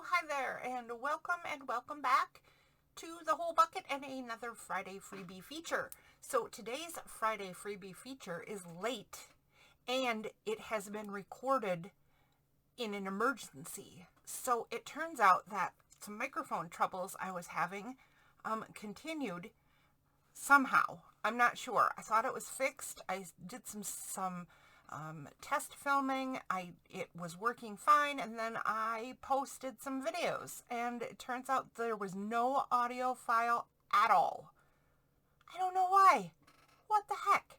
Hi there, and welcome back to The Whole Bucket and another Friday freebie feature. So today's Friday freebie feature is late, and it has been recorded in an emergency. So it turns out that some microphone troubles I was having continued somehow. I'm not sure. I thought it was fixed. I did some test filming. It was working fine, and then I posted some videos, and it turns out there was no audio file at all. I don't know why. What the heck?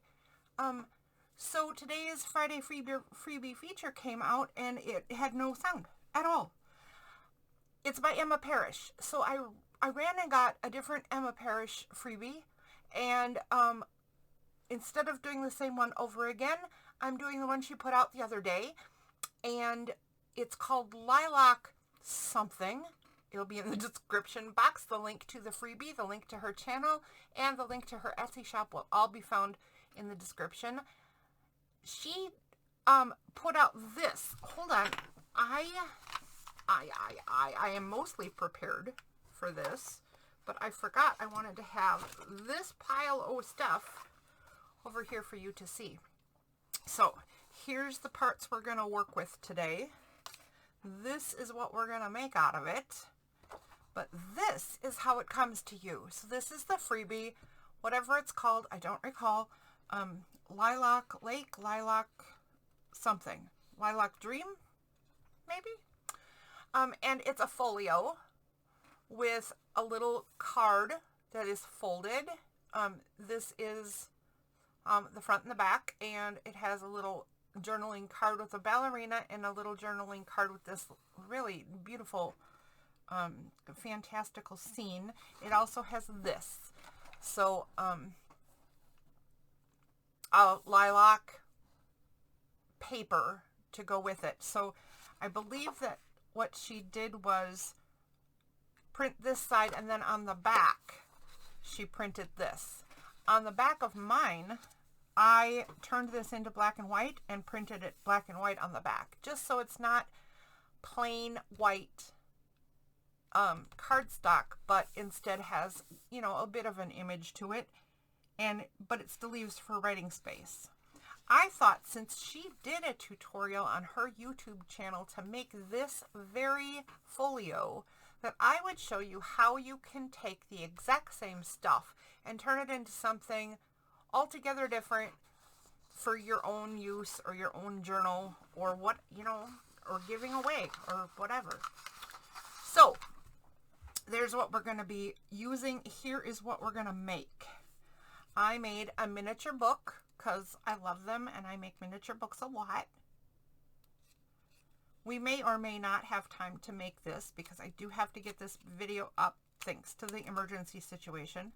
So today's Friday freebie feature came out, and it had no sound at all. It's by Emma Parrish. So I ran and got a different Emma Parrish freebie, and instead of doing the same one over again, I'm doing the one she put out the other day, and it's called Lilac something. It'll be in the description box. The link to the freebie, the link to her channel, and the link to her Etsy shop will all be found in the description. She put out this. Hold on. I am mostly prepared for this, but I forgot I wanted to have this pile of stuff over here for you to see. So here's the parts we're going to work with today. This is what we're going to make out of it. But this is how it comes to you. So this is the freebie, whatever it's called. I don't recall. Lilac Lake, Lilac something. Lilac Dream, maybe? And it's a folio with a little card that is folded. This is the front and the back, and it has a little journaling card with a ballerina and a little journaling card with this really beautiful, fantastical scene. It also has this. So, a lilac paper to go with it. So I believe that what she did was print this side, and then on the back, she printed this. On the back of mine, I turned this into black and white and printed it black and white on the back, just so it's not plain white cardstock, but instead has, a bit of an image to it, but it still leaves for writing space. I thought, since she did a tutorial on her YouTube channel to make this very folio, that I would show you how you can take the exact same stuff and turn it into something altogether different for your own use or your own journal or what, or giving away or whatever. So there's what we're going to be using. Here is what we're going to make. I made a miniature book because I love them and I make miniature books a lot. We may or may not have time to make this because I do have to get this video up thanks to the emergency situation.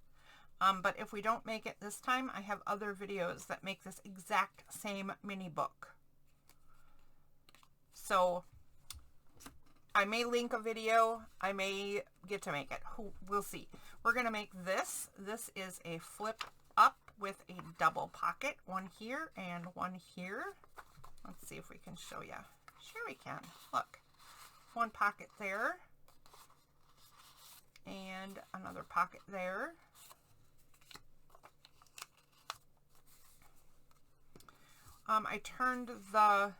But if we don't make it this time, I have other videos that make this exact same mini book. So I may link a video. I may get to make it. We'll see. We're going to make this. This is a flip up with a double pocket. One here and one here. Let's see if we can show you. Sure we can. Look. One pocket there. And another pocket there. I turned the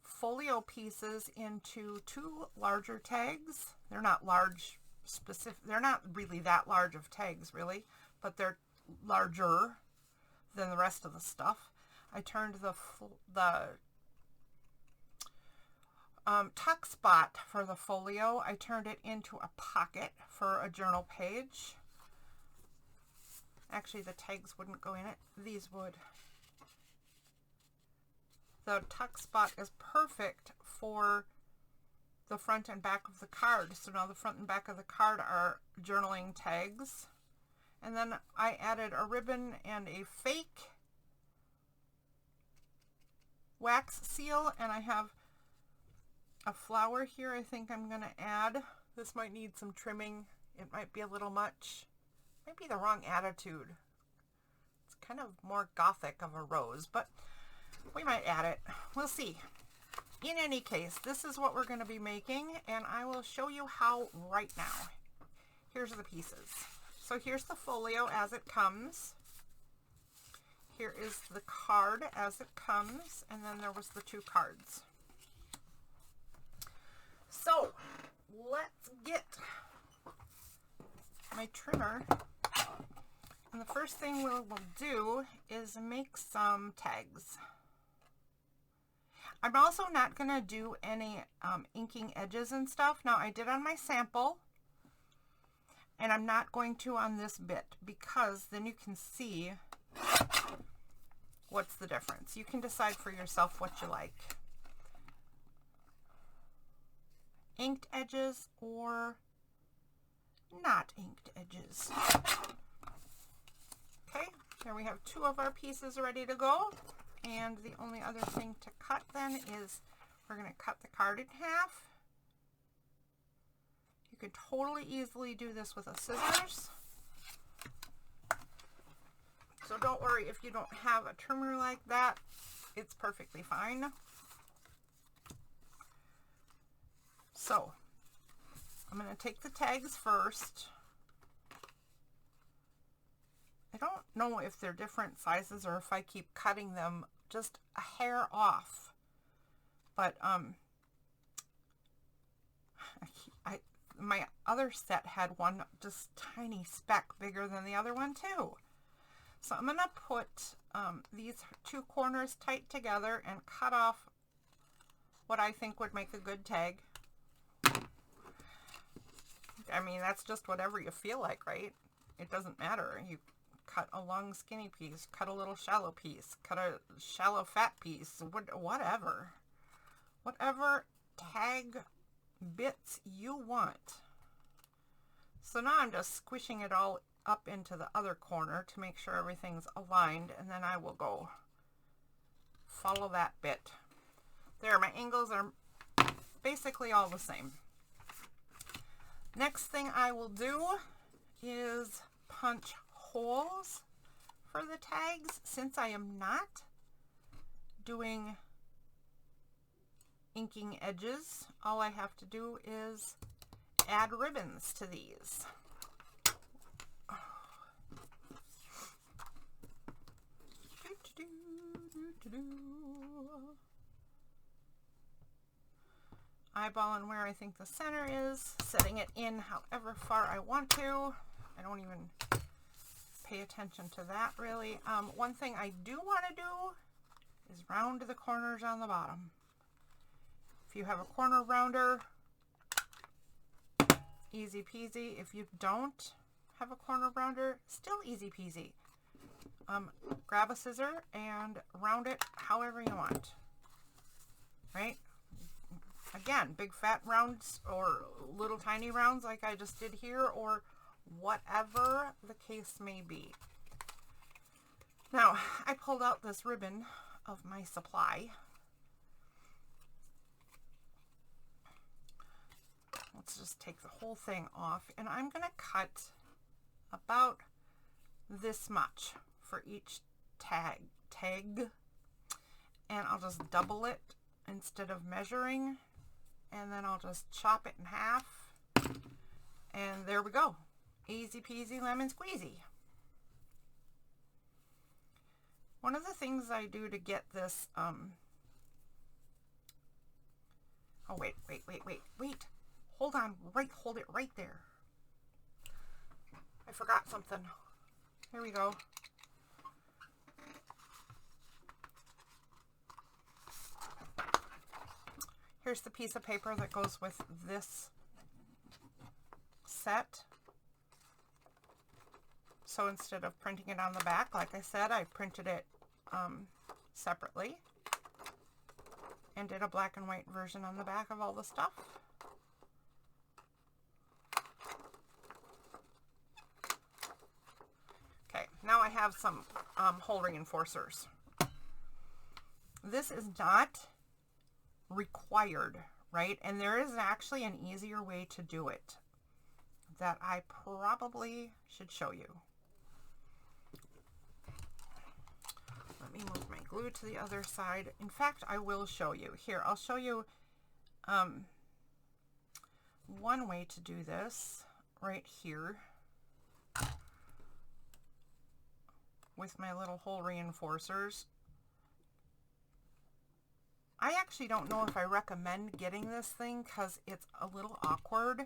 folio pieces into two larger tags. They're not large specific. They're not really that large of tags, really, but they're larger than the rest of the stuff. I turned the tuck spot for the folio. I turned it into a pocket for a journal page. Actually, the tags wouldn't go in it. These would. The tuck spot is perfect for the front and back of the card. So now the front and back of the card are journaling tags. And then I added a ribbon and a fake wax seal, and I have a flower here I think I'm going to add. This might need some trimming. It might be a little much. Might be the wrong attitude. It's kind of more gothic of a rose, but we might add it. We'll see. in any case, this is what we're going to be making, and I will show you how right now. Here's the pieces. So here's the folio as it comes. Here is the card as it comes, and then there was the 2 cards. So let's get my trimmer, and the first thing we'll do is make some tags. I'm also not going to do any inking edges and stuff. Now, I did on my sample, and I'm not going to on this bit, because then you can see what's the difference. You can decide for yourself what you like. Inked edges or not inked edges. Okay, here we have 2 of our pieces ready to go. And the only other thing to cut then is we're going to cut the card in half. You could totally easily do this with a scissors. So don't worry if you don't have a trimmer like that. It's perfectly fine. So I'm going to take the tags first. I don't know if they're different sizes or if I keep cutting them just a hair off, but my other set had one just tiny speck bigger than the other one too. So I'm going to put these 2 corners tight together and cut off what I think would make a good tag. I mean, that's just whatever you feel like, right? It doesn't matter. You cut a long skinny piece, cut a little shallow piece, cut a shallow fat piece, whatever. Whatever tag bits you want. So now I'm just squishing it all up into the other corner to make sure everything's aligned, and then I will go follow that bit. There, my angles are basically all the same. Next thing I will do is punch holes for the tags. Since I am not doing inking edges, all I have to do is add ribbons to these. Eyeballing where I think the center is, setting it in however far I want to. I don't even pay attention to that really. One thing I do want to do is round the corners on the bottom. If you have a corner rounder, easy peasy. If you don't have a corner rounder, still easy peasy. Grab a scissor and round it however you want, right? Again, big fat rounds or little tiny rounds like I just did here, or whatever the case may be. Now, I pulled out this ribbon of my supply. Let's just take the whole thing off, and I'm going to cut about this much for each tag, and I'll just double it instead of measuring, and then I'll just chop it in half, and there we go. Easy peasy lemon squeezy. One of the things I do to get this, oh wait, hold on, hold it right there. I forgot something. Here we go. Here's the piece of paper that goes with this set. So instead of printing it on the back, like I said, I printed it separately and did a black and white version on the back of all the stuff. Okay, now I have some hole reinforcers. This is not required, right? And there is actually an easier way to do it that I probably should show you. Let me move my glue to the other side. In fact, I will show you. Here, I'll show you one way to do this right here with my little hole reinforcers. I actually don't know if I recommend getting this thing because it's a little awkward.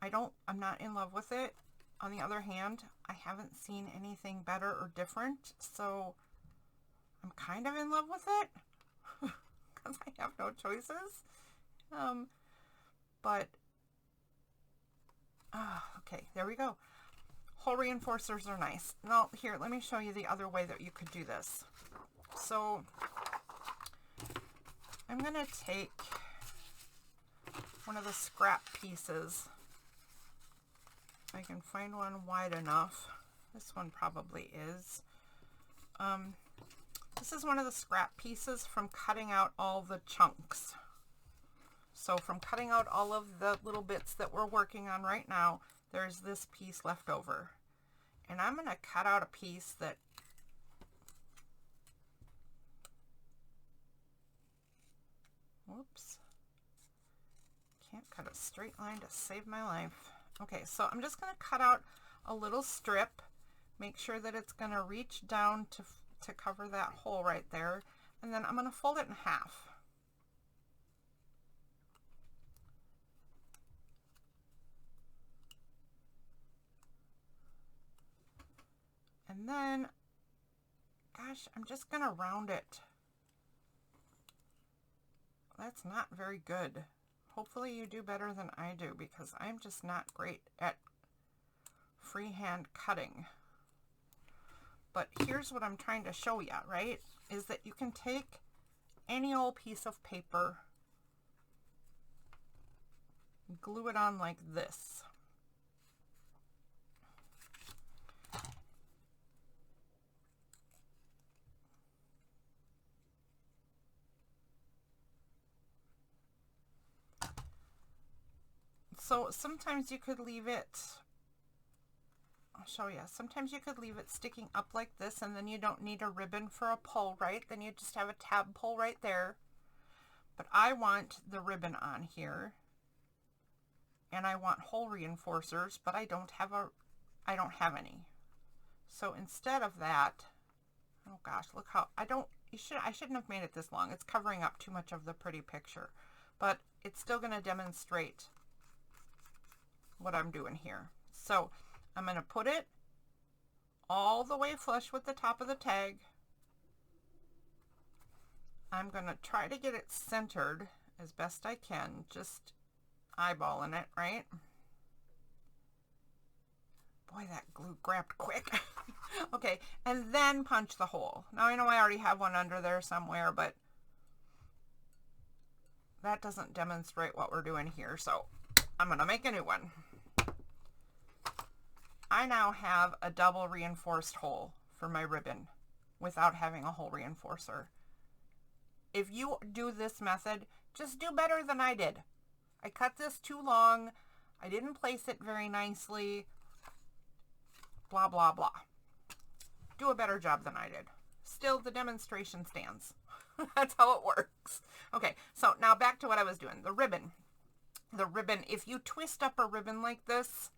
I'm not in love with it. On the other hand, I haven't seen anything better or different, so I'm kind of in love with it because I have no choices. Okay, there we go. Hole reinforcers are nice. Now, here, let me show you the other way that you could do this. So, I'm going to take one of the scrap pieces. If I can find one wide enough. This one probably is. This is one of the scrap pieces from cutting out all the chunks. So from cutting out all of the little bits that we're working on right now, there's this piece left over. And I'm going to cut out a piece that whoops. Can't cut a straight line to save my life. Okay, so I'm just going to cut out a little strip. Make sure that it's going to reach down to cover that hole right there. And then I'm going to fold it in half. And then, gosh, I'm just going to round it. That's not very good. Hopefully you do better than I do because I'm just not great at freehand cutting. But here's what I'm trying to show you, right? Is that you can take any old piece of paper, glue it on like this. So sometimes you could leave it, I'll show you, sometimes you could leave it sticking up like this and then you don't need a ribbon for a pull, right? Then you just have a tab pull right there. But I want the ribbon on here and I want hole reinforcers, but I don't have any. So instead of that, oh gosh, look how, I shouldn't have made it this long. It's covering up too much of the pretty picture, but it's still going to demonstrate what I'm doing here. So I'm going to put it all the way flush with the top of the tag. I'm going to try to get it centered as best I can, just eyeballing it, right? Boy, that glue grabbed quick. Okay, and then punch the hole. Now I know I already have one under there somewhere, but that doesn't demonstrate what we're doing here, so I'm going to make a new one. I now have a double reinforced hole for my ribbon without having a hole reinforcer. If you do this method, just do better than I did. I cut this too long. I didn't place it very nicely. Blah, blah, blah. Do a better job than I did. Still, the demonstration stands. That's how it works. Okay, so now back to what I was doing. The ribbon. The ribbon, if you twist up a ribbon like this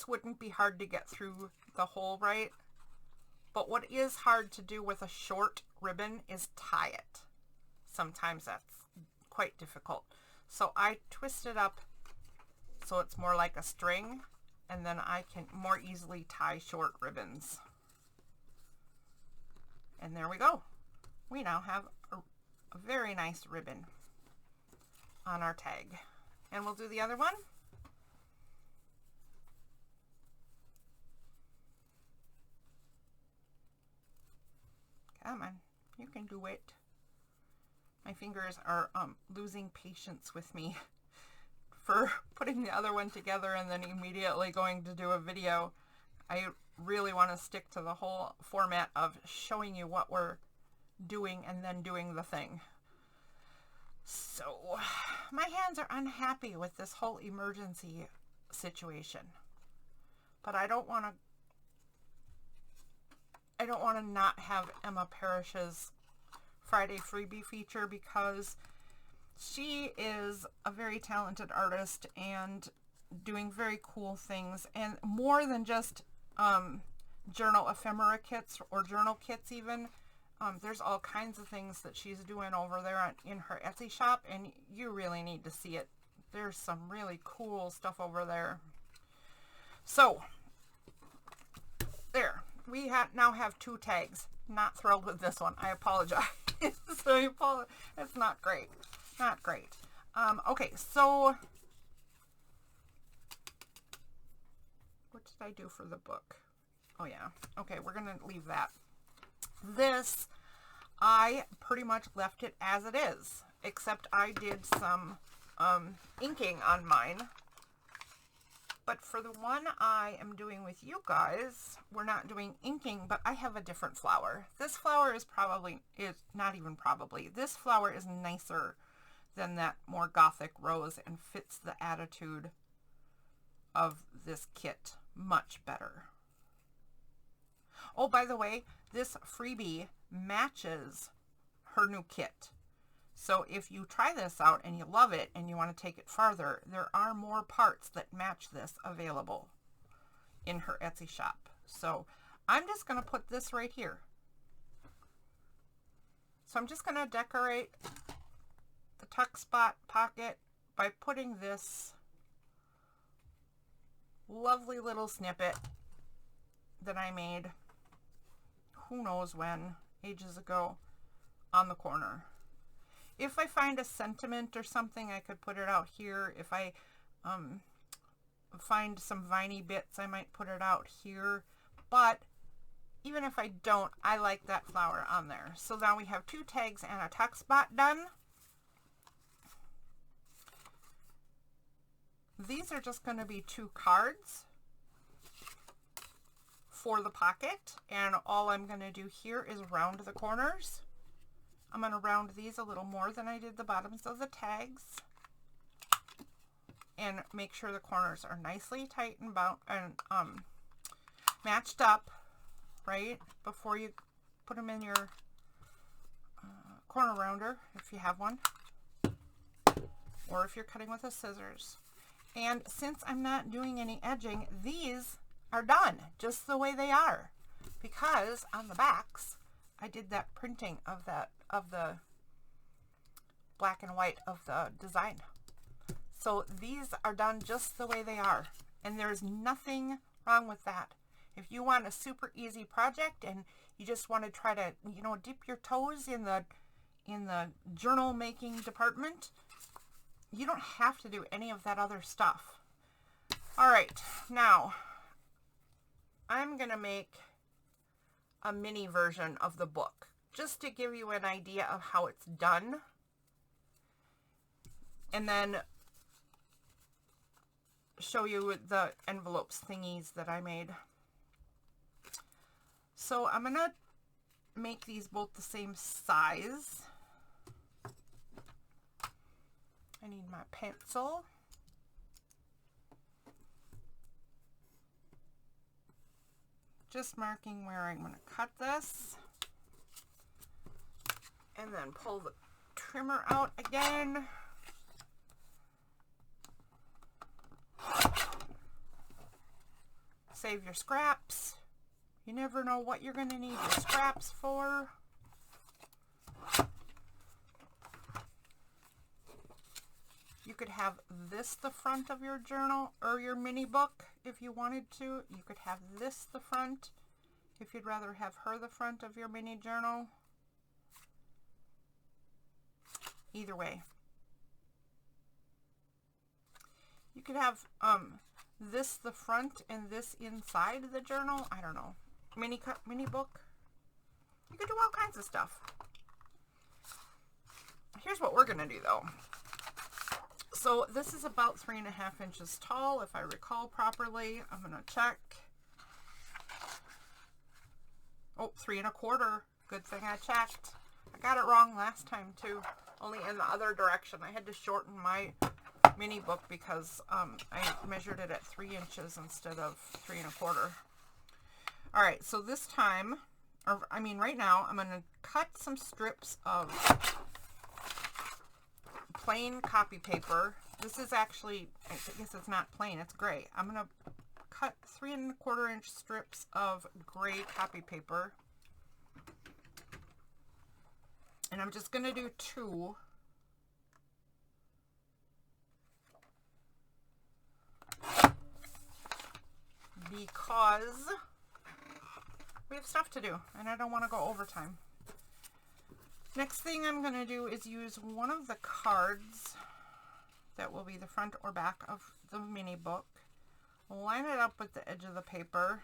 wouldn't be hard to get through the hole, right? But what is hard to do with a short ribbon is tie it. Sometimes that's quite difficult. So I twist it up so it's more like a string, and then I can more easily tie short ribbons. And there we go. We now have a very nice ribbon on our tag. And we'll do the other one. Come on, you can do it. My fingers are losing patience with me for putting the other one together and then immediately going to do a video. I really want to stick to the whole format of showing you what we're doing and then doing the thing. So my hands are unhappy with this whole emergency situation, but I don't want to I don't want to not have Emma Parrish's Friday freebie feature because she is a very talented artist and doing very cool things, and more than just journal ephemera kits or journal kits even. There's all kinds of things that she's doing over there in her Etsy shop, and you really need to see it. There's some really cool stuff over there. So there, we now have 2 tags. Not thrilled with this one. I apologize. It's not great. Not great. Okay, so what did I do for the book? Oh yeah. Okay, we're going to leave that. This, I pretty much left it as it is, except I did some inking on mine. But for the one I am doing with you guys, we're not doing inking, but I have a different flower. This flower is not even probably, this flower is nicer than that more gothic rose and fits the attitude of this kit much better. Oh, by the way, this freebie matches her new kit. So if you try this out and you love it and you want to take it farther, there are more parts that match this available in her Etsy shop. So I'm just going to put this right here. So I'm just going to decorate the tuck spot pocket by putting this lovely little snippet that I made, who knows when, ages ago, on the corner. If I find a sentiment or something, I could put it out here. If I find some viney bits, I might put it out here. But even if I don't, I like that flower on there. So now we have 2 tags and a tuck spot done. These are just going to be 2 cards for the pocket, and all I'm going to do here is round the corners. I'm going to round these a little more than I did the bottoms of the tags, and make sure the corners are nicely tight and matched up, right, before you put them in your corner rounder, if you have one, or if you're cutting with a scissors. And since I'm not doing any edging, these are done just the way they are, because on the backs I did that printing of the black and white of the design. So these are done just the way they are, and there's nothing wrong with that. If you want a super easy project and you just want to try to, you know, dip your toes in the journal making department, you don't have to do any of that other stuff. All right, now I'm gonna make a mini version of the book just to give you an idea of how it's done, and then show you the envelopes thingies that I made. So I'm gonna make these both the same size. I need my pencil. Just marking where I'm going to cut this, and then pull the trimmer out again. Save your scraps. You never know what you're going to need your scraps for. You could have this the front of your journal or your mini book if you wanted to. You could have this the front if you'd rather have her the front of your mini journal. Either way. You could have this the front and this inside the journal. I don't know. Mini book. You could do all kinds of stuff. Here's what we're going to do though. So this is about 3.5 inches tall, if I recall properly. I'm going to check. Oh, 3 1/4. Good thing I checked. I got it wrong last time too, only in the other direction. I had to shorten my mini book because I measured it at 3 inches instead of 3 1/4. All right, so this time or I mean right now, I'm going to cut some strips of plain copy paper. This is actually, I guess it's not plain, it's gray. I'm going to cut 3¼ inch strips of gray copy paper. And I'm just going to do 2. Because we have stuff to do and I don't want to go overtime. Next thing I'm going to do is use one of the cards that will be the front or back of the mini book. Line it up with the edge of the paper.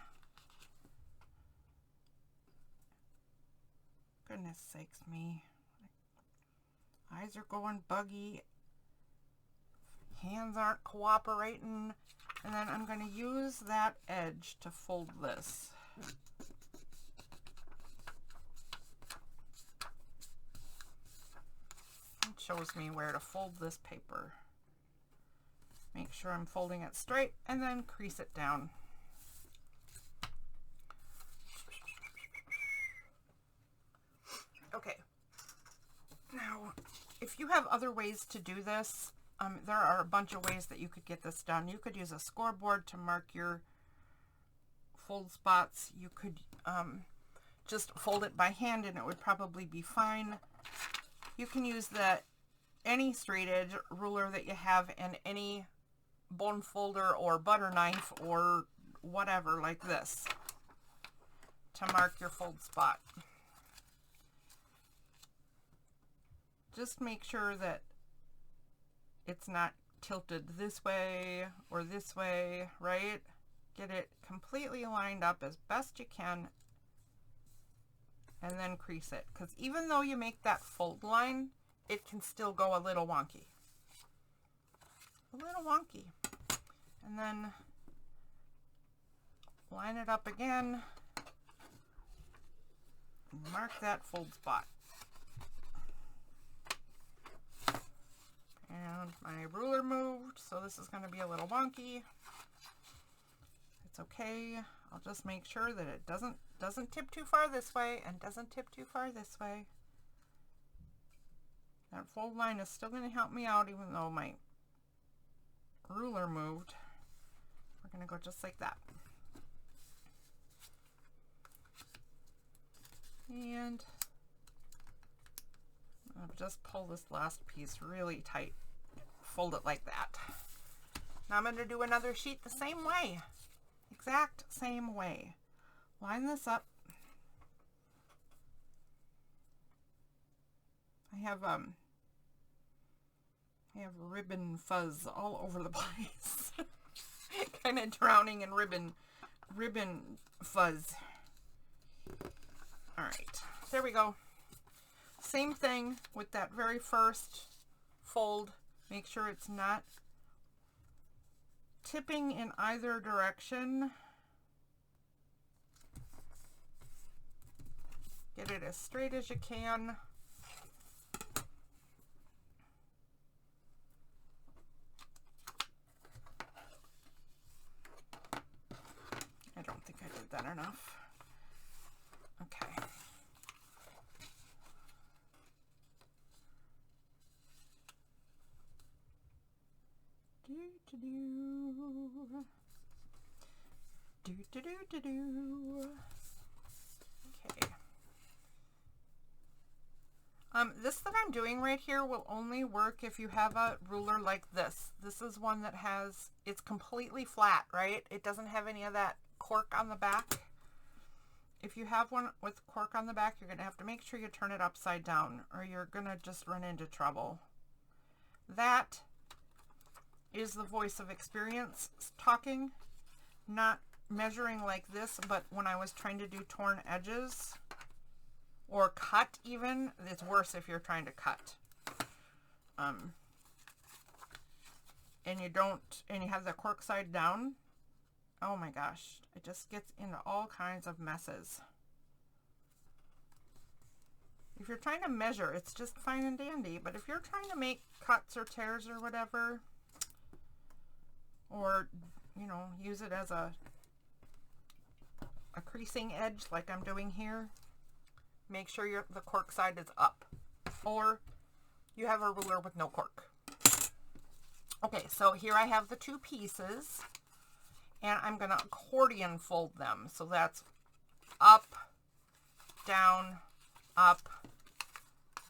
Goodness sakes me. Eyes are going buggy. Hands aren't cooperating. And then I'm going to use that edge to fold this. It shows me where to fold this paper. Make sure I'm folding it straight and then crease it down. Okay. Now, if you have other ways to do this, there are a bunch of ways that you could get this done. You could use a scoreboard to mark your fold spots. You could just fold it by hand and it would probably be fine. You can use any straight edge ruler that you have and any bone folder or butter knife or whatever like this to mark your fold spot. Just make sure that it's not tilted this way or this way, right? Get it completely lined up as best you can and then crease it. Because even though you make that fold line, it can still go a little wonky. A little wonky. And then line it up again. And mark that fold spot. And my ruler moved, so this is going to be a little wonky. It's okay. I'll just make sure that it doesn't tip too far this way and doesn't tip too far this way. That fold line is still going to help me out even though my ruler moved. We're going to go just like that. And I'll just pull this last piece really tight. Fold it like that. Now I'm going to do another sheet the same way. Exact same way. Line this up. I have ribbon fuzz all over the place. Kind of drowning in ribbon fuzz. All right, there we go. Same thing with that very first fold. Make sure it's not tipping in either direction. Get it as straight as you can. I don't think I did that enough. Okay. Okay. This that I'm doing right here will only work if you have a ruler like this. This is one that it's completely flat, right? It doesn't have any of that cork on the back. If you have one with cork on the back, you're going to have to make sure you turn it upside down or you're going to just run into trouble. That is the voice of experience talking, not measuring like this, but when I was trying to do torn edges or cut even, it's worse if you're trying to cut. And you have the cork side down. Oh my gosh, it just gets into all kinds of messes. If you're trying to measure, it's just fine and dandy, but if you're trying to make cuts or tears or whatever, or, you know, use it as a creasing edge like I'm doing here, make sure the cork side is up, or you have a ruler with no cork. Okay, so here I have the two pieces, and I'm going to accordion fold them. So that's up, down, up,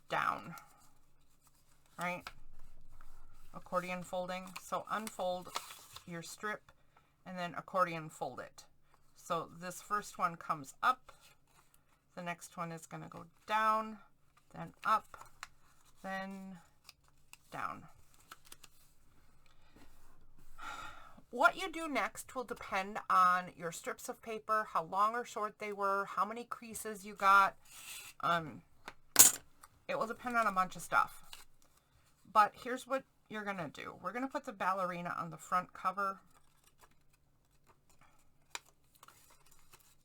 down, right? Accordion folding. So unfold your strip and then accordion fold it. So this first one comes up, the next one is going to go down, then up, then down. What you do next will depend on your strips of paper, how long or short they were, how many creases you got. It will depend on a bunch of stuff. But here's what you're going to do. We're going to put the ballerina on the front cover.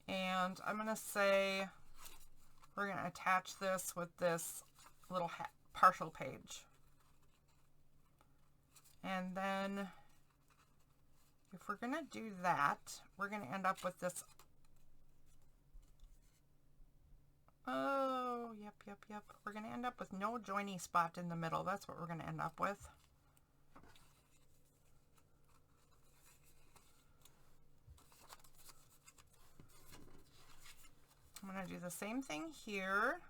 And I'm going to say we're going to attach this with this little partial page. And then if we're going to do that, we're going to end up with this. Oh, yep. We're going to end up with no joiny spot in the middle. That's what we're going to end up with. I'm going to do the same thing here.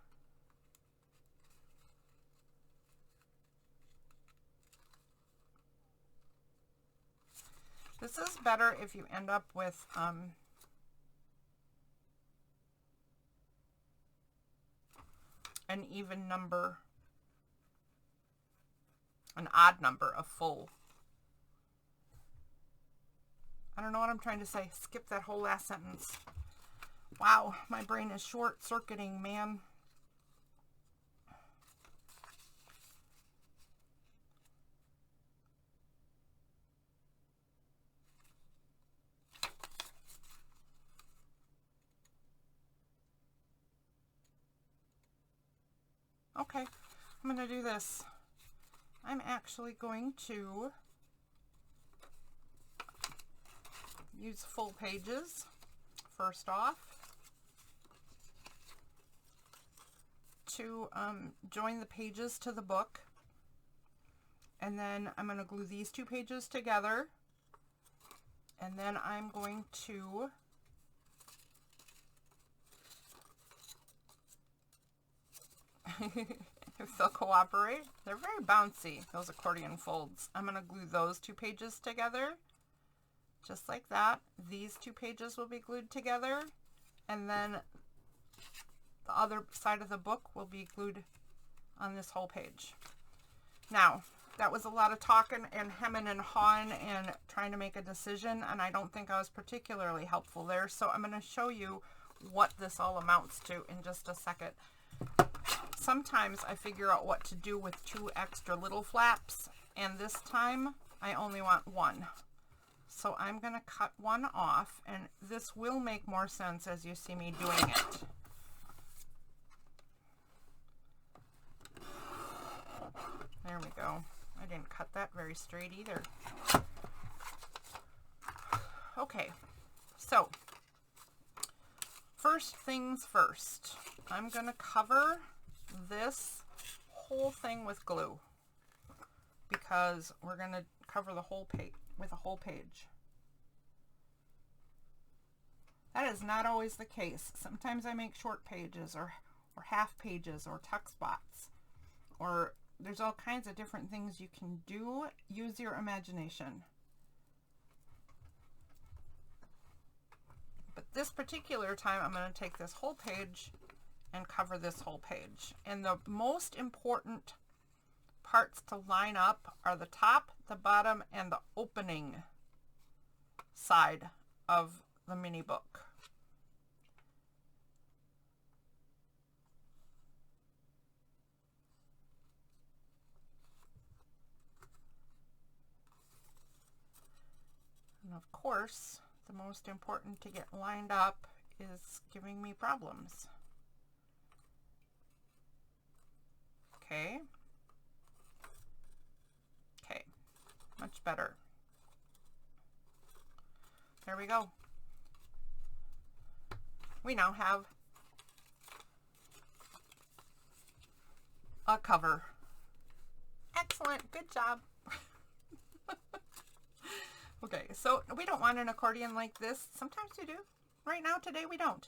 This is better if you end up with an even number, an odd number of full. I don't know what I'm trying to say. Skip that whole last sentence. Wow, my brain is short-circuiting, man. Okay, I'm going to do this. I'm actually going to use full pages first off to join the pages to the book, and then I'm going to glue these two pages together, and then I'm going to if they'll cooperate. They're very bouncy, those accordion folds. I'm going to glue those two pages together just like that. These two pages will be glued together, and then the other side of the book will be glued on this whole page. Now, that was a lot of talking and hemming and hawing and trying to make a decision, and I don't think I was particularly helpful there, so I'm going to show you what this all amounts to in just a second. Sometimes I figure out what to do with two extra little flaps, and this time I only want one. So I'm going to cut one off, and this will make more sense as you see me doing it. There we go. I didn't cut that very straight either. Okay, so first things first, I'm going to cover this whole thing with glue because we're going to cover the whole page with a whole page. That is not always the case. Sometimes I make short pages or half pages or tuck spots, or there's all kinds of different things you can do. Use your imagination. But this particular time I'm going to take this whole page and cover this whole page. And the most important parts to line up are the top, the bottom, and the opening side of the mini book. And of course, the most important to get lined up is giving me problems. Okay. Okay, much better. There we go. We now have a cover. Excellent. Good job. Okay, so we don't want an accordion like this. Sometimes we do. Right now, today, we don't.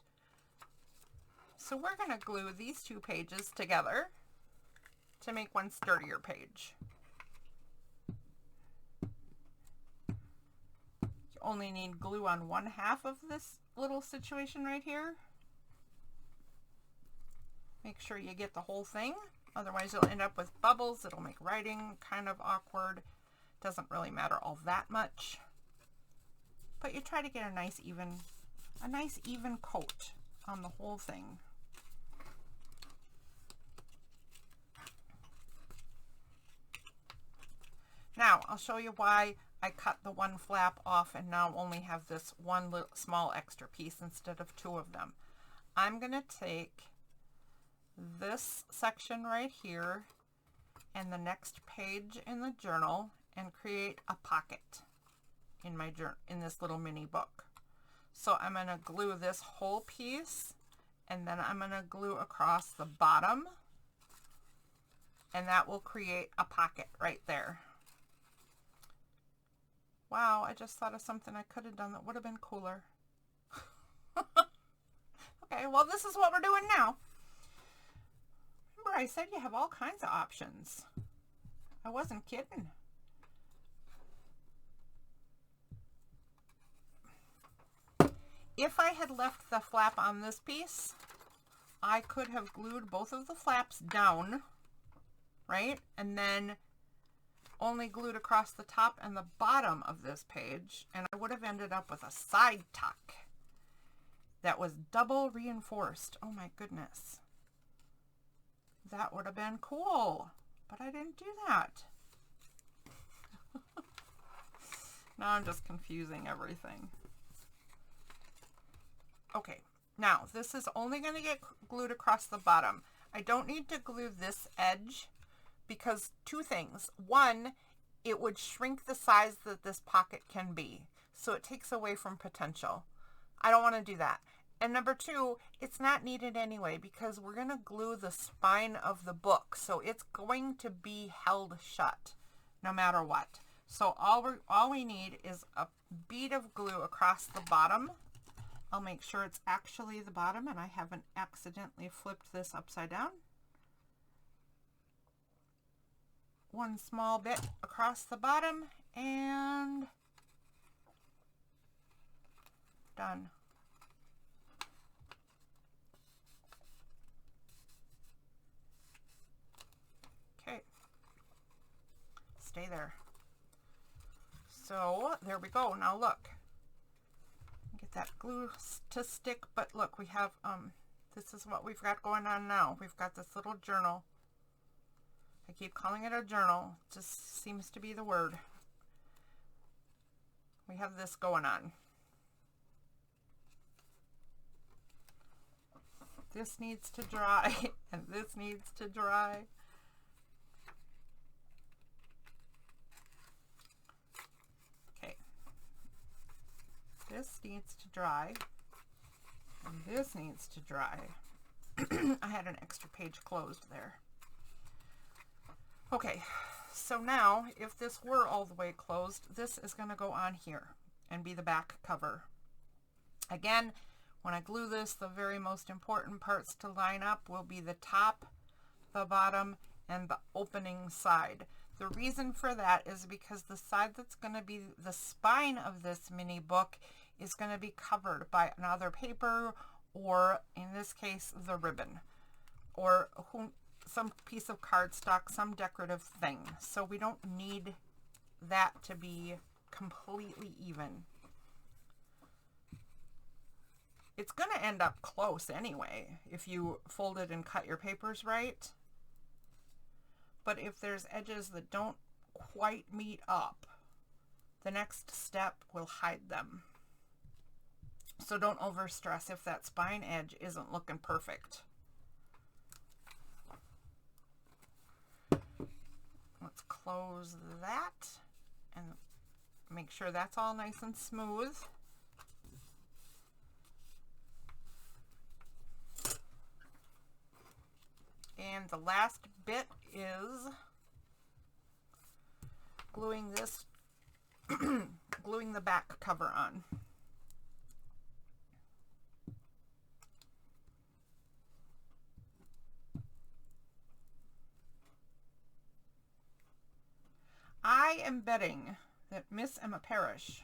So we're going to glue these two pages together to make one sturdier page. You only need glue on one half of this little situation right here. Make sure you get the whole thing. Otherwise, you'll end up with bubbles. It'll make writing kind of awkward. Doesn't really matter all that much. But you try to get a nice even coat on the whole thing. Now, I'll show you why I cut the one flap off and now only have this one little small extra piece instead of two of them. I'm going to take this section right here and the next page in the journal and create a pocket in my journal, in this little mini book. So I'm going to glue this whole piece, and then I'm going to glue across the bottom, and that will create a pocket right there. Wow, I just thought of something I could have done that would have been cooler. Okay, well, this is what we're doing now. Remember I said you have all kinds of options. I wasn't kidding. If I had left the flap on this piece, I could have glued both of the flaps down, right? And then only glued across the top and the bottom of this page, and I would have ended up with a side tuck that was double reinforced. Oh my goodness. That would have been cool, but I didn't do that. Now I'm just confusing everything. Okay, now this is only going to get glued across the bottom. I don't need to glue this edge because two things. One, it would shrink the size that this pocket can be, so it takes away from potential. I don't want to do that. And number two, it's not needed anyway because we're going to glue the spine of the book, so it's going to be held shut no matter what. So all we need is a bead of glue across the bottom. I'll make sure it's actually the bottom and I haven't accidentally flipped this upside down. One small bit across the bottom and done. Okay, stay there. So there we go. Now look. Get that glue to stick, but look, we have this is what we've got going on now. We've got this little journal. I keep calling it a journal, just seems to be the word. We have this going on. This needs to dry and this needs to dry. This needs to dry, and this needs to dry. I had an extra page closed there. Okay, so now if this were all the way closed, this is going to go on here and be the back cover. Again, when I glue this, the very most important parts to line up will be the top, the bottom, and the opening side. The reason for that is because the side that's going to be the spine of this mini book is going to be covered by another paper, or in this case, the ribbon, or some piece of cardstock, some decorative thing. So we don't need that to be completely even. It's going to end up close anyway if you fold it and cut your papers right. But if there's edges that don't quite meet up, the next step will hide them. So don't overstress if that spine edge isn't looking perfect. Let's close that and make sure that's all nice and smooth. And And the last bit is gluing this, gluing the back cover on. I am betting that Miss Emma Parrish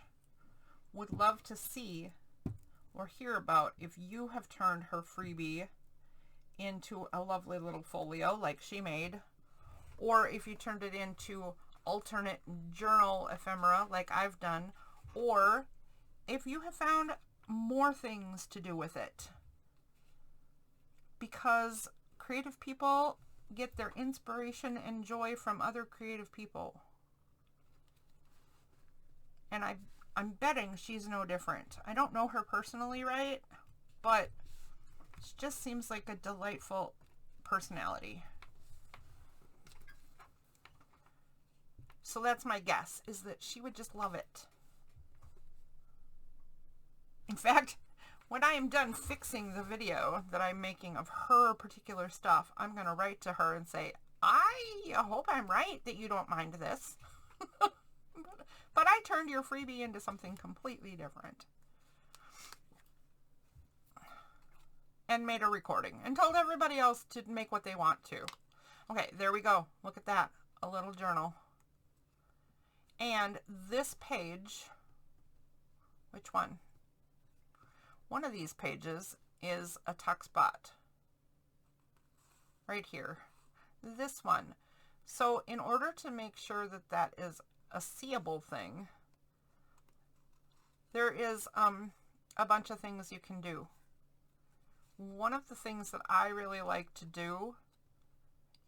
would love to see or hear about if you have turned her freebie into a lovely little folio like she made, or if you turned it into alternate journal ephemera like I've done, or if you have found more things to do with it. Because creative people get their inspiration and joy from other creative people. And I'm betting she's no different. I don't know her personally, right? But she just seems like a delightful personality. So that's my guess, is that she would just love it. In fact, when I am done fixing the video that I'm making of her particular stuff, I'm going to write to her and say, I hope I'm right that you don't mind this. But I turned your freebie into something completely different. And made a recording and told everybody else to make what they want to. Okay, there we go. Look at that. A little journal. And this page, which one? One of these pages is a tuck spot. Right here. This one. So in order to make sure that that is a seeable thing, there is a bunch of things you can do. One of the things that I really like to do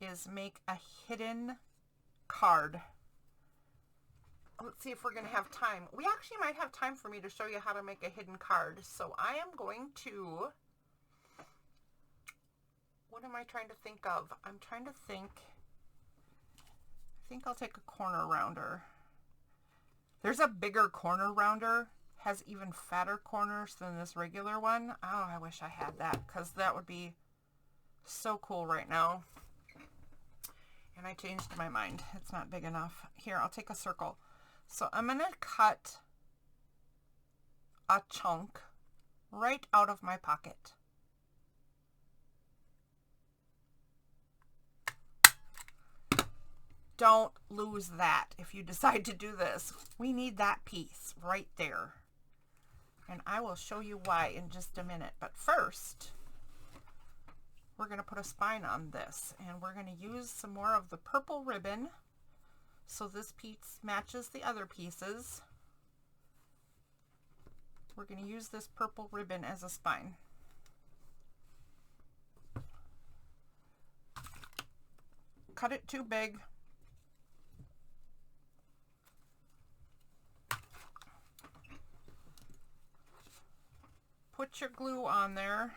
is make a hidden card. Let's see if we're going to have time. We actually might have time for me to show you how to make a hidden card. So I am going to, what am I trying to think of? I'm trying to think, I think I'll take a corner rounder. There's a bigger corner rounder, has even fatter corners than this regular one. Oh, I wish I had that, because that would be so cool right now. And I changed my mind. It's not big enough. Here, I'll take a circle. So I'm going to cut a chunk right out of my pocket. Don't lose that if you decide to do this. We need that piece right there. And I will show you why in just a minute. But first, we're going to put a spine on this. And we're going to use some more of the purple ribbon. So this piece matches the other pieces. We're going to use this purple ribbon as a spine. Cut it too big. Put your glue on there.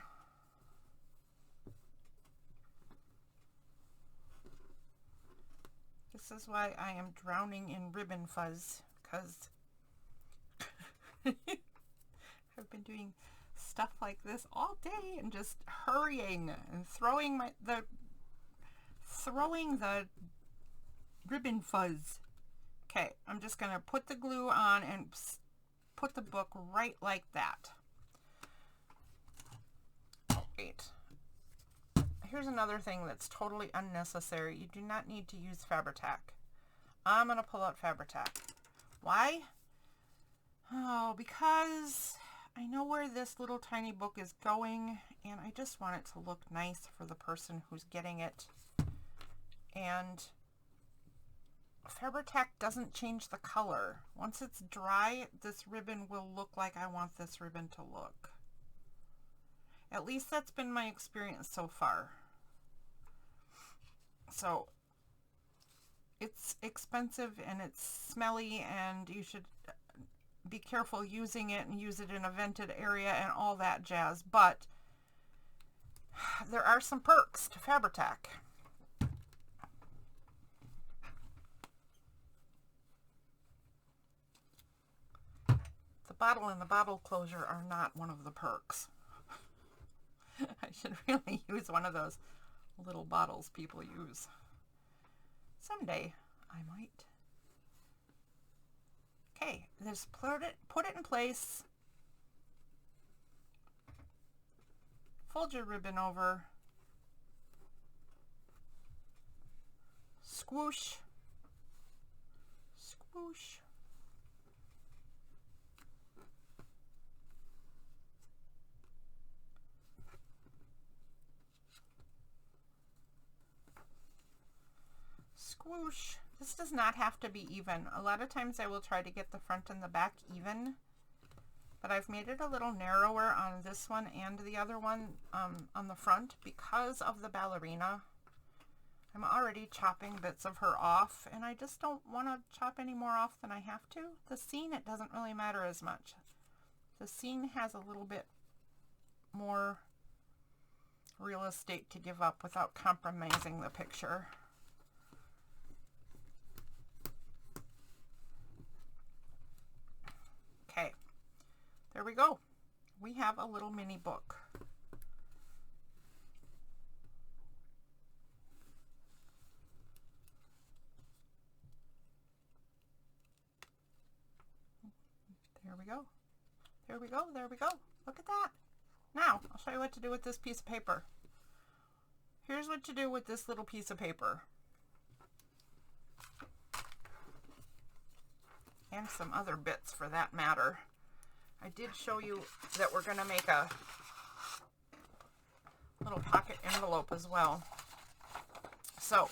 This is why I am drowning in ribbon fuzz, because I've been doing stuff like this all day and just hurrying and throwing the ribbon fuzz. Okay, I'm just going to put the glue on and put the book right like that. Wait. Here's another thing that's totally unnecessary. You do not need to use Fabri-Tac. I'm going to pull out Fabri-Tac. Why? Oh, because I know where this little tiny book is going, and I just want it to look nice for the person who's getting it. And Fabri-Tac doesn't change the color. Once it's dry, this ribbon will look like I want this ribbon to look. At least that's been my experience so far. So it's expensive and it's smelly, and you should be careful using it and use it in a vented area and all that jazz. But there are some perks to Fabri-Tac. The bottle and the bottle closure are not one of the perks. I should really use one of those little bottles people use. Someday I might. Okay, just put it in place. Fold your ribbon over. Squoosh. Squoosh. Squoosh. This does not have to be even. A lot of times I will try to get the front and the back even, but I've made it a little narrower on this one and the other one on the front because of the ballerina. I'm already chopping bits of her off, and I just don't want to chop any more off than I have to. The scene, it doesn't really matter as much. The scene has a little bit more real estate to give up without compromising the picture. Okay, there we go. We have a little mini book. There we go. There we go. There we go. Look at that. Now, I'll show you what to do with this piece of paper. Here's what to do with this little piece of paper. And some other bits for that matter. I did show you that we're going to make a little pocket envelope as well. So,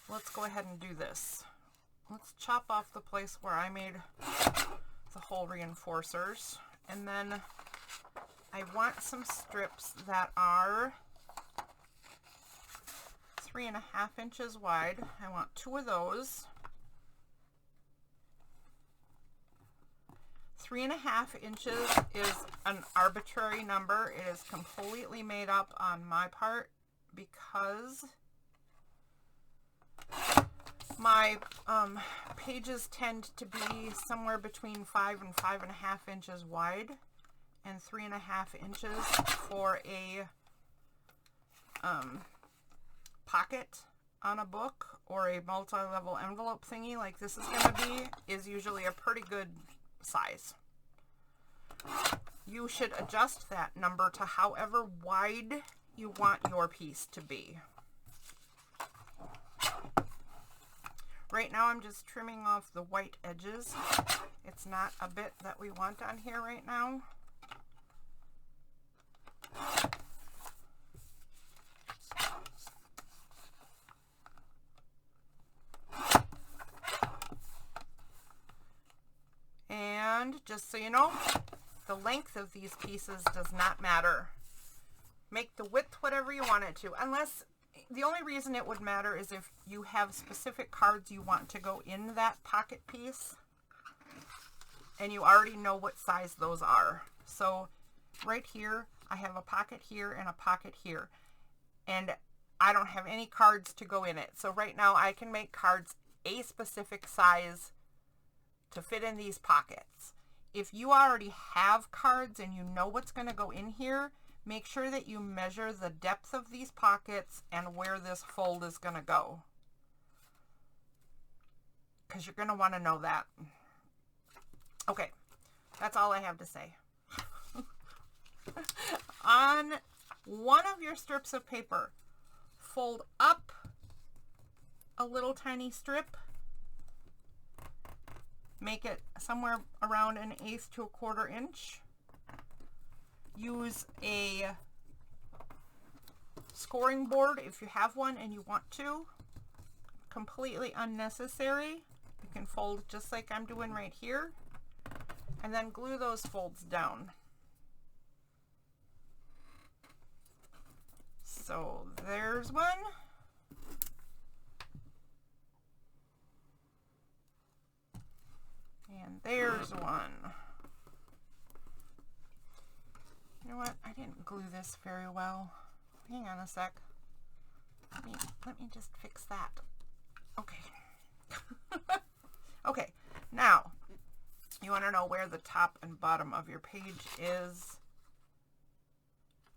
let's go ahead and do this. Let's chop off the place where I made the hole reinforcers, and then I want some strips that are 3.5 inches wide. I want 2 of those. 3.5 inches is an arbitrary number. It is completely made up on my part because my pages tend to be somewhere between 5 and 5.5 inches wide, and 3.5 inches for a pocket on a book or a multi-level envelope thingy like this is going to be, is usually a pretty good size. You should adjust that number to however wide you want your piece to be. Right now I'm just trimming off the white edges. It's not a bit that we want on here right now. And just so you know, the length of these pieces does not matter. Make the width whatever you want it to, unless the only reason it would matter is if you have specific cards you want to go in that pocket piece and you already know what size those are. So right here, I have a pocket here and a pocket here, and I don't have any cards to go in it. So right now I can make cards a specific size to fit in these pockets. If you already have cards and you know what's going to go in here, make sure that you measure the depth of these pockets and where this fold is going to go, because you're going to want to know that. Okay, that's all I have to say. On one of your strips of paper, fold up a little tiny strip. Make it somewhere around 1/8 to 1/4 inch. Use a scoring board if you have one and you want to. Completely unnecessary. You can fold just like I'm doing right here, and then glue those folds down. So there's one. And there's one. You know what? I didn't glue this very well. Hang on a sec. Let me just fix that. Okay. Okay. Now, you want to know where the top and bottom of your page is.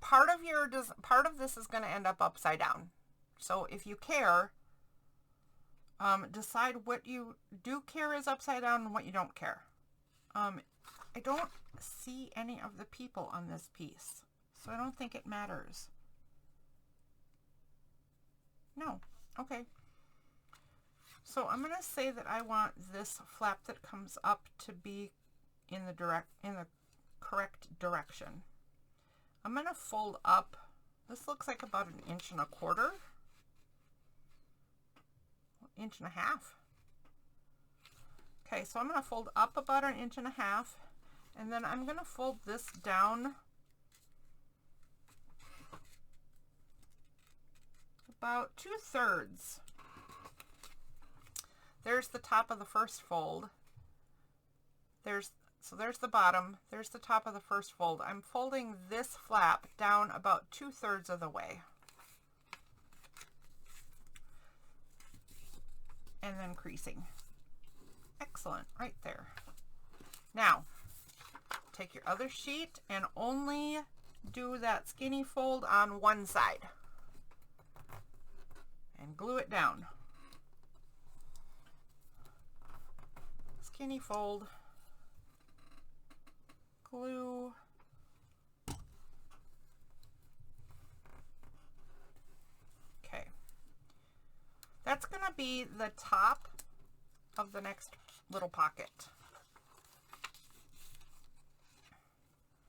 part of this is going to end up upside down. So if you care, decide what you do care is upside down and what you don't care. I don't see any of the people on this piece, so I don't think it matters. No. Okay. So I'm going to say that I want this flap that comes up to be in the correct direction. I'm going to fold up. This looks like about 1.25 inches. 1.5 inches. Okay, so I'm going to fold up about 1.5 inches, and then I'm going to fold this down about 2/3. There's the top of the first fold. There's the bottom. There's the top of the first fold. I'm folding this flap down about 2/3 of the way. And then creasing. Excellent, right there. Now, take your other sheet and only do that skinny fold on one side. And glue it down. Skinny fold, glue, okay. That's going to be the top of the next little pocket.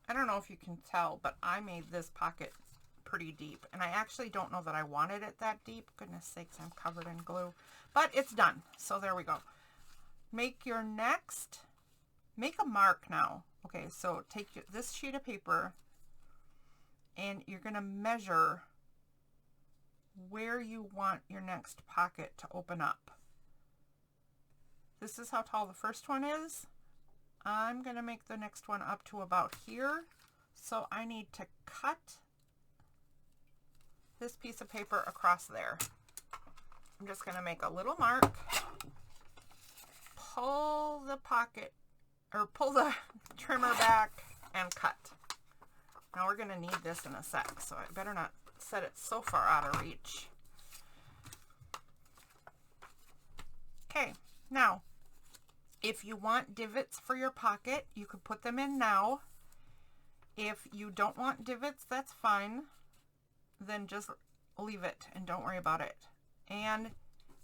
I don't know if you can tell, but I made this pocket pretty deep, and I actually don't know that I wanted it that deep. Goodness sakes, I'm covered in glue, but it's done. So there we go. Make a mark now. Okay, so take this sheet of paper and you're going to measure where you want your next pocket to open up. This is how tall the first one is. I'm going to make the next one up to about here. So I need to cut this piece of paper across there. I'm just going to make a little mark. Pull the pocket, or pull the trimmer back and cut. Now we're going to need this in a sec, so I better not set it so far out of reach. Okay, now if you want divots for your pocket, you could put them in now. If you don't want divots, that's fine. Then just leave it and don't worry about it. And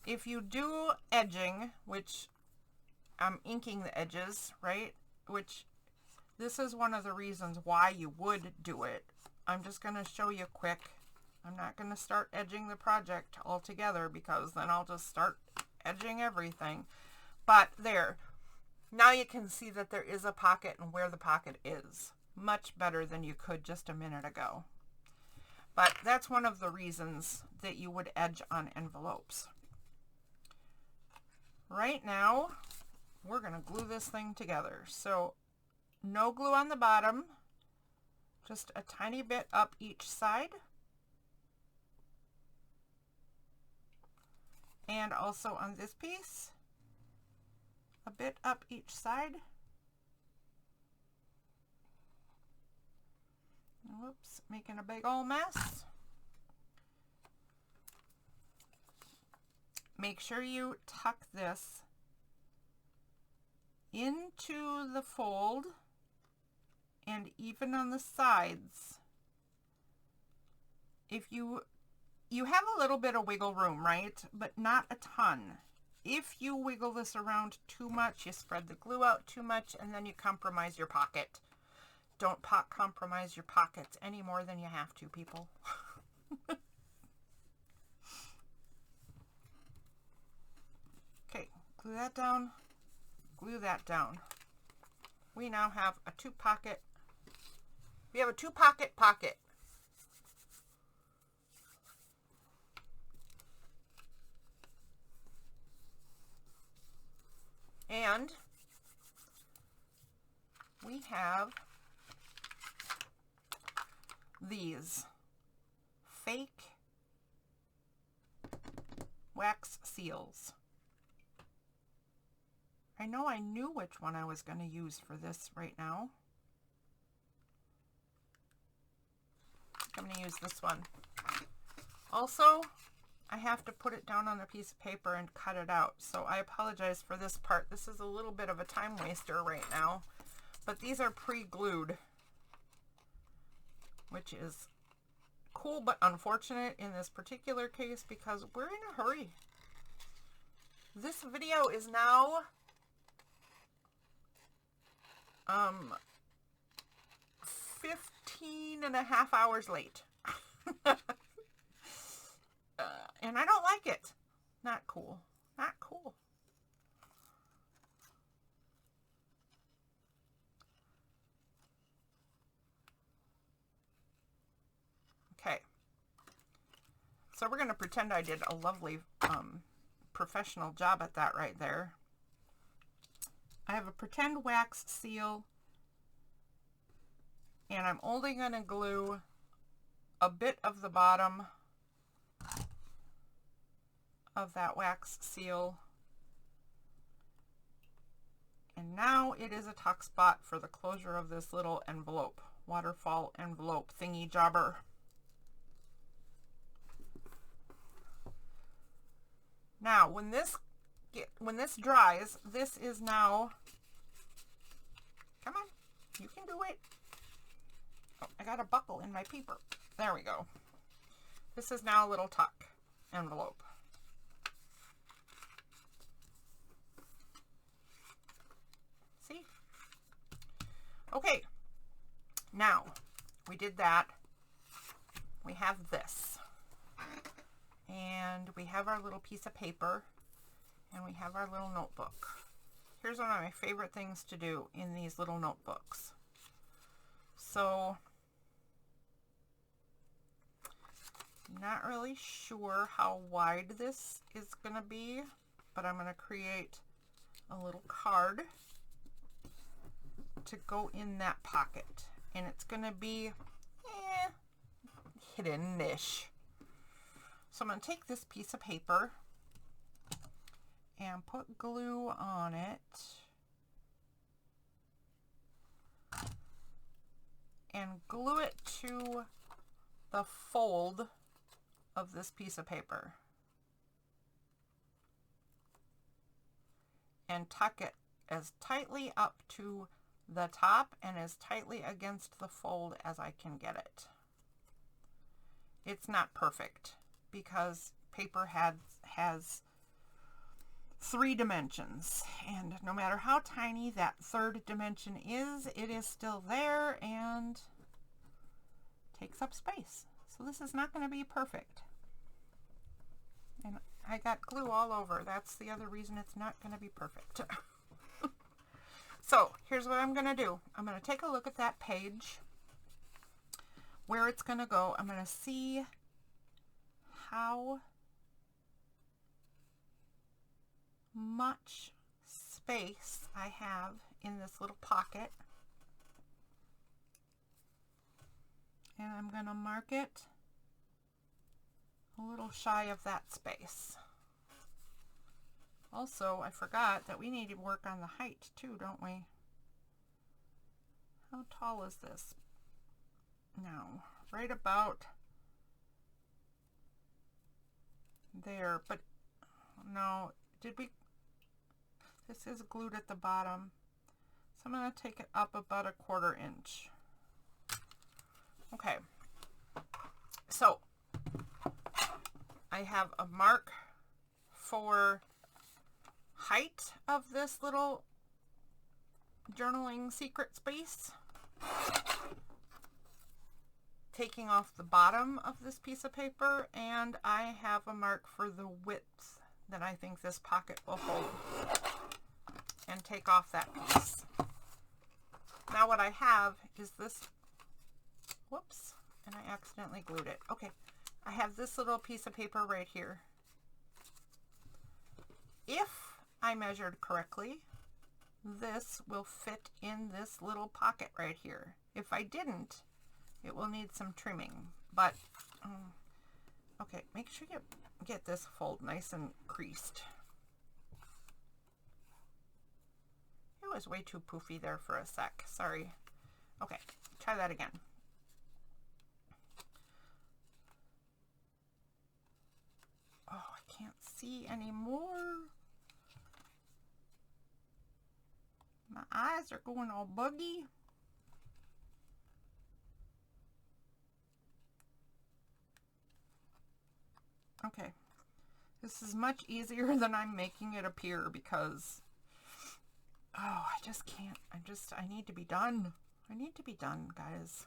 if you do edging, which I'm inking the edges, right? Which this is one of the reasons why you would do it. I'm just going to show you quick. I'm not going to start edging the project altogether because then I'll just start edging everything. But there, now you can see that there is a pocket and where the pocket is. Much better than you could just a minute ago. But that's one of the reasons that you would edge on envelopes. Right now, we're going to glue this thing together. So no glue on the bottom, just a tiny bit up each side. And also on this piece, a bit up each side. Whoops, making a big old mess. Make sure you tuck this into the fold and even on the sides. If you have a little bit of wiggle room, right? But not a ton. If you wiggle this around too much, you spread the glue out too much, and then you compromise your pocket. Don't compromise your pockets any more than you have to, people. Okay, glue that down, glue that down. We now have a two-pocket. We have a two-pocket pocket. And we have these fake wax seals. I know I knew which one I was going to use for this right now. I'm going to use this one. Also, I have to put it down on a piece of paper and cut it out. So I apologize for this part. This is a little bit of a time waster right now. But these are pre-glued, which is cool but unfortunate in this particular case because we're in a hurry. This video is now 15 and a half hours late. And I don't like it. Not cool. Not cool. Okay. So we're going to pretend I did a lovely professional job at that right there. I have a pretend wax seal, and I'm only going to glue a bit of the bottom of that wax seal. And now it is a tuck spot for the closure of this little envelope, waterfall envelope thingy jobber. Now, when this dries, this is now, come on, you can do it. Oh, I got a buckle in my paper. There we go. This is now a little tuck envelope. See? Okay, now we did that. We have this. And we have our little piece of paper, and we have our little notebook. Here's one of my favorite things to do in these little notebooks. So, not really sure how wide this is going to be, but I'm going to create a little card to go in that pocket. And it's going to be hidden-ish. So I'm going to take this piece of paper and put glue on it. And glue it to the fold of this piece of paper. And tuck it as tightly up to the top and as tightly against the fold as I can get it. It's not perfect, because paper has 3 dimensions, and no matter how tiny that 3rd dimension is, it is still there and takes up space. So this is not going to be perfect. And I got glue all over. That's the other reason it's not going to be perfect. So here's what I'm going to do. I'm going to take a look at that page, where it's going to go. I'm going to see how much space I have in this little pocket, and I'm going to mark it a little shy of that space. Also, I forgot that we need to work on the height too, don't we? How tall is this? No, right about there, but no, did we? This is glued at the bottom, so I'm going to take it up about a 1/4 inch. Okay, so I have a mark for height of this little journaling secret space. Taking off the bottom of this piece of paper, and I have a mark for the width that I think this pocket will hold, and take off that piece. Now what I have is this, whoops, and I accidentally glued it. Okay, I have this little piece of paper right here. If I measured correctly, this will fit in this little pocket right here. If I didn't, it will need some trimming, but okay, make sure you get this fold nice and creased. It was way too poofy there for a sec, sorry. Okay, try that again. see any more. My eyes are going all buggy. Okay. This is much easier than I'm making it appear because, oh, I just can't. I need to be done. I need to be done, guys.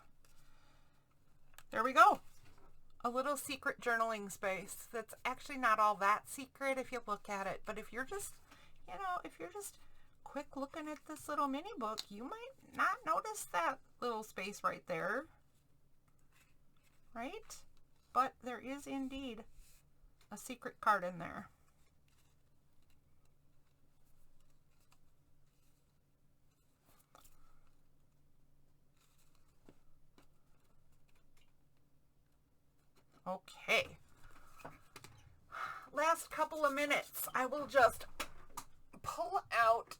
There we go. A little secret journaling space that's actually not all that secret if you look at it. But if you're just, you know, if you're just quick looking at this little mini book, you might not notice that little space right there. Right? But there is indeed a secret card in there. Okay. Last couple of minutes, I will just pull out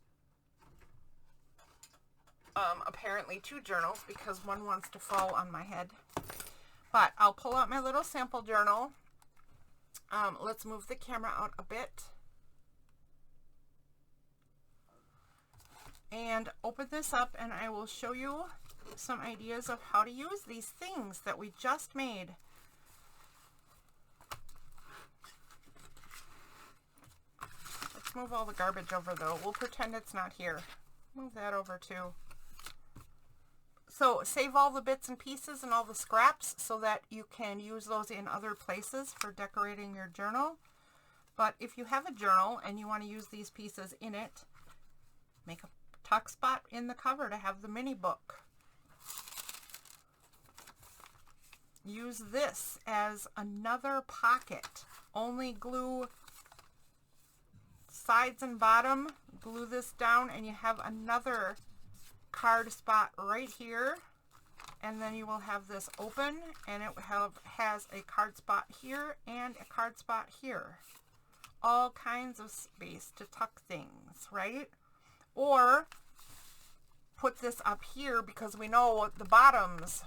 apparently 2 journals because one wants to fall on my head. But I'll pull out my little sample journal. Let's move the camera out a bit. And open this up and I will show you some ideas of how to use these things that we just made. Let's move all the garbage over though. We'll pretend it's not here. Move that over too. So save all the bits and pieces and all the scraps so that you can use those in other places for decorating your journal. But if you have a journal and you want to use these pieces in it, make a tuck spot in the cover to have the mini book. Use this as another pocket. Only glue sides and bottom, glue this down, and you have another card spot right here, and then you will have this open and it has a card spot here and a card spot here. All kinds of space to tuck things, right? Or put this up here because we know the bottoms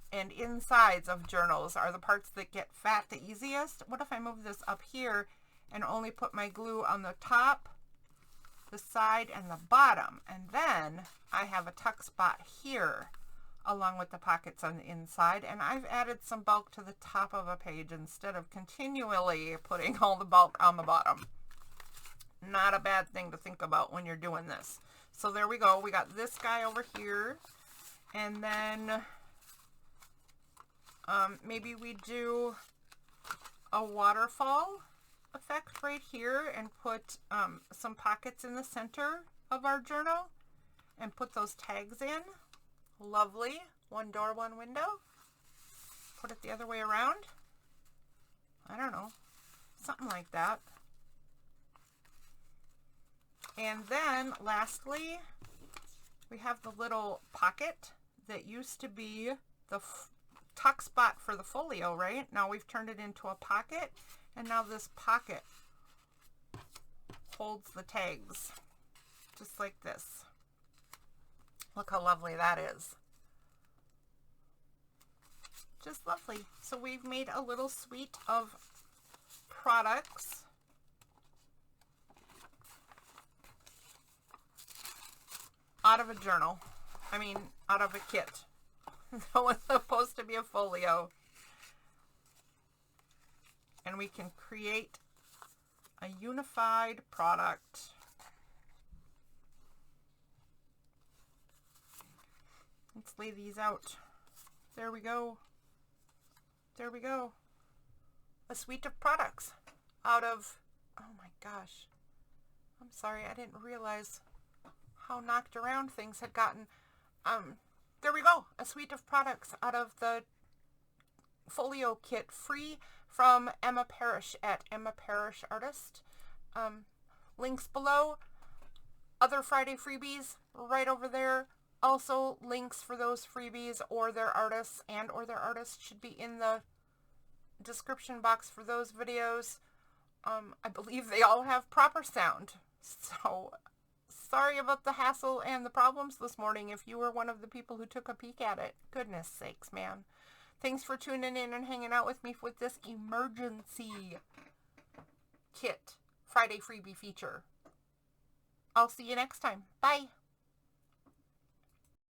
and insides of journals are the parts that get fat the easiest. What if I move this up here and only put my glue on the top, the side, and the bottom, and then I have a tuck spot here along with the pockets on the inside, and I've added some bulk to the top of a page instead of continually putting all the bulk on the bottom. Not a bad thing to think about when you're doing this. So there we go. We got this guy over here, and then maybe we do a waterfall effect right here and put some pockets in the center of our journal and put those tags in. Lovely. One door, one window. Put it the other way around. I don't know. Something like that. And then lastly, we have the little pocket that used to be the tuck spot for the folio, right? Now we've turned it into a pocket, and now this pocket holds the tags just like this. Look how lovely that is. Just lovely. So we've made a little suite of products. Out of a journal. I mean, out of a kit. That was supposed to be a folio. And we can create a unified product. Let's lay these out. There we go. There we go. A suite of products out of, oh my gosh. I'm sorry, I didn't realize how knocked around things had gotten. There we go. A suite of products out of the folio kit, free from Emma Parrish at Emma Parrish Artist. Links below. Other Friday freebies right over there. Also, links for those freebies or their artists should be in the description box for those videos. I believe they all have proper sound. So, sorry about the hassle and the problems this morning if you were one of the people who took a peek at it. Goodness sakes, man. Thanks for tuning in and hanging out with me with this emergency. kit Friday freebie feature. I'll see you next time. Bye.